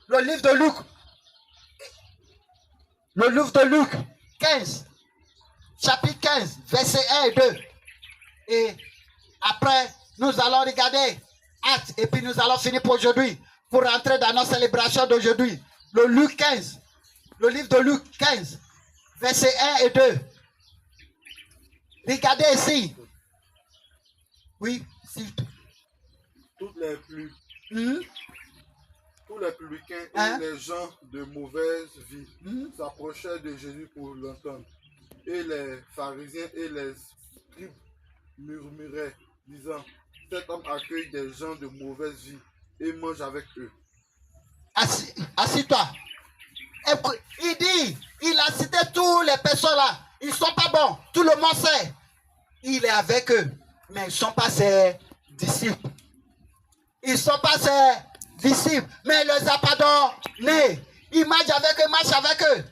le livre de Luc. Le livre de Luc 15, chapitre 15, versets 1 et 2. Et après, nous allons regarder Actes et puis nous allons finir pour aujourd'hui, pour rentrer dans nos célébrations d'aujourd'hui. Le Luc 15, le livre de Luc 15, versets 1 et 2. Regardez ici. Oui, s'il te plaît. Tous les publicains et les gens de mauvaise vie s'approchaient de Jésus pour l'entendre. Et les pharisiens et les scribes murmuraient, disant, cet homme accueille des gens de mauvaise vie et mange avec eux. Assis-toi. Il dit, il a cité tous les personnes là. Ils ne sont pas bons. Tout le monde sait. Il est avec eux. Mais ils ne sont pas ses disciples. Ils ne sont pas ses disciples. Mais il les a pardonnés. Il marche avec eux, marche avec eux.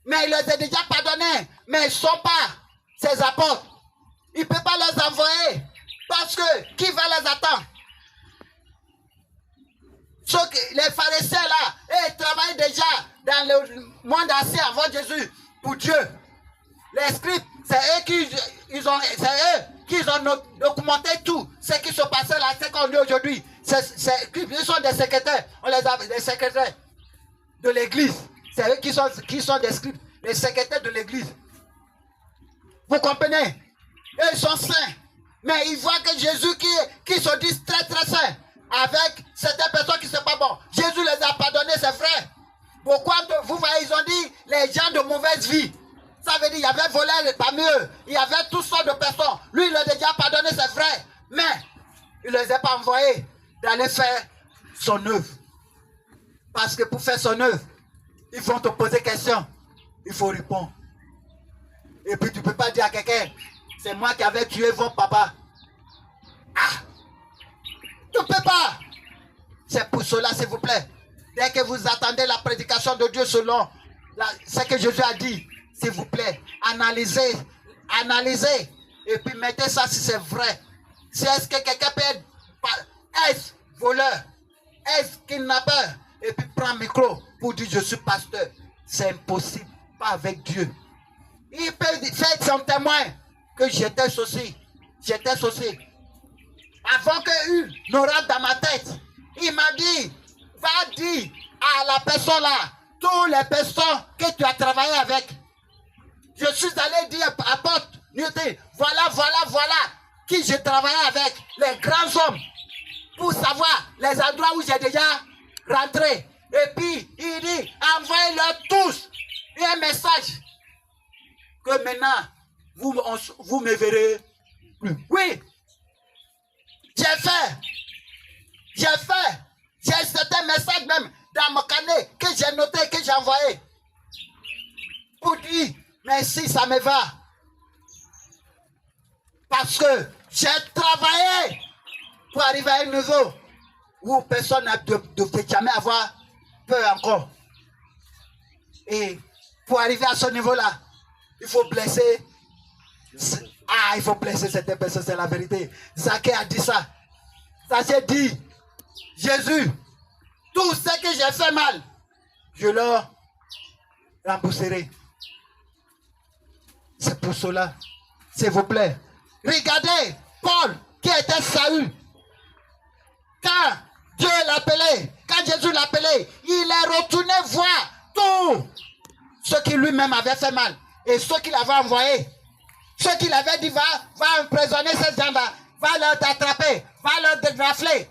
Mais il les a déjà pardonnés. Mais ils ne sont pas ses apôtres. Il ne peut pas les envoyer. Parce que qui va les attendre? Les pharisiens là, ils travaillent déjà dans le monde ancien avant Jésus pour Dieu. Les scribes, c'est eux qui ont documenté tout ce qui se passait là, ce qu'on dit aujourd'hui. Ils sont des secrétaires, on les appelle des secrétaires de l'église. C'est eux qui sont des scribes, les secrétaires de l'église. Vous comprenez? Eux, ils sont saints. Mais ils voient que Jésus qui se dit très très saint, avec certaines personnes qui ne sont pas bons. Jésus les a pardonnés, c'est vrai. Pourquoi vous voyez, ils ont dit les gens de mauvaise vie. Ça veut dire qu'il y avait volé parmi eux. Il y avait toutes sortes de personnes. Lui, il les a déjà pardonnés, c'est vrai. Mais il ne les a pas envoyés d'aller faire son œuvre. Parce que pour faire son œuvre, ils vont te poser des questions. Il faut répondre. Et puis tu ne peux pas dire à quelqu'un, c'est moi qui avais tué votre papa. Ah! Tu ne peux pas. C'est pour cela, s'il vous plaît. Dès que vous attendez la prédication de Dieu selon ce que Jésus a dit, s'il vous plaît, analysez. Et puis mettez ça si c'est vrai. Si est-ce que quelqu'un peut être est-ce voleur, est-ce kidnappeur, et puis prend un micro pour dire je suis pasteur. C'est impossible. Pas avec Dieu. Il peut faire son témoin que j'étais ceci. Avant que ne rentre dans ma tête, il m'a dit, va dire à la personne là, toutes les personnes que tu as travaillé avec. Je suis allé dire à apôtre, voilà qui j'ai travaillé avec, les grands hommes, pour savoir les endroits où j'ai déjà rentré. Et puis, il dit, envoyez-leur tous un message que maintenant, vous me verrez plus. Oui, j'ai certains messages même dans mon carnet que j'ai noté, que j'ai envoyé. Pour dire, merci, ça me va. Parce que j'ai travaillé pour arriver à un niveau où personne ne devait jamais avoir peur encore. Et pour arriver à ce niveau-là, il faut blesser. Il faut blesser cette personne, c'est la vérité. Zaché a dit ça. Zaché dit, Jésus, tout ce que j'ai fait mal, je leur rembourserai. C'est pour cela, s'il vous plaît. Regardez, Paul, qui était Saül. Quand Dieu l'appelait, quand Jésus l'appelait, il est retourné voir tout ce qui lui-même avait fait mal. Et ceux qu'il avait envoyés. Ceux qu'il avait dit, va emprisonner ces gens-là, va leur attraper, va leur dégrafler,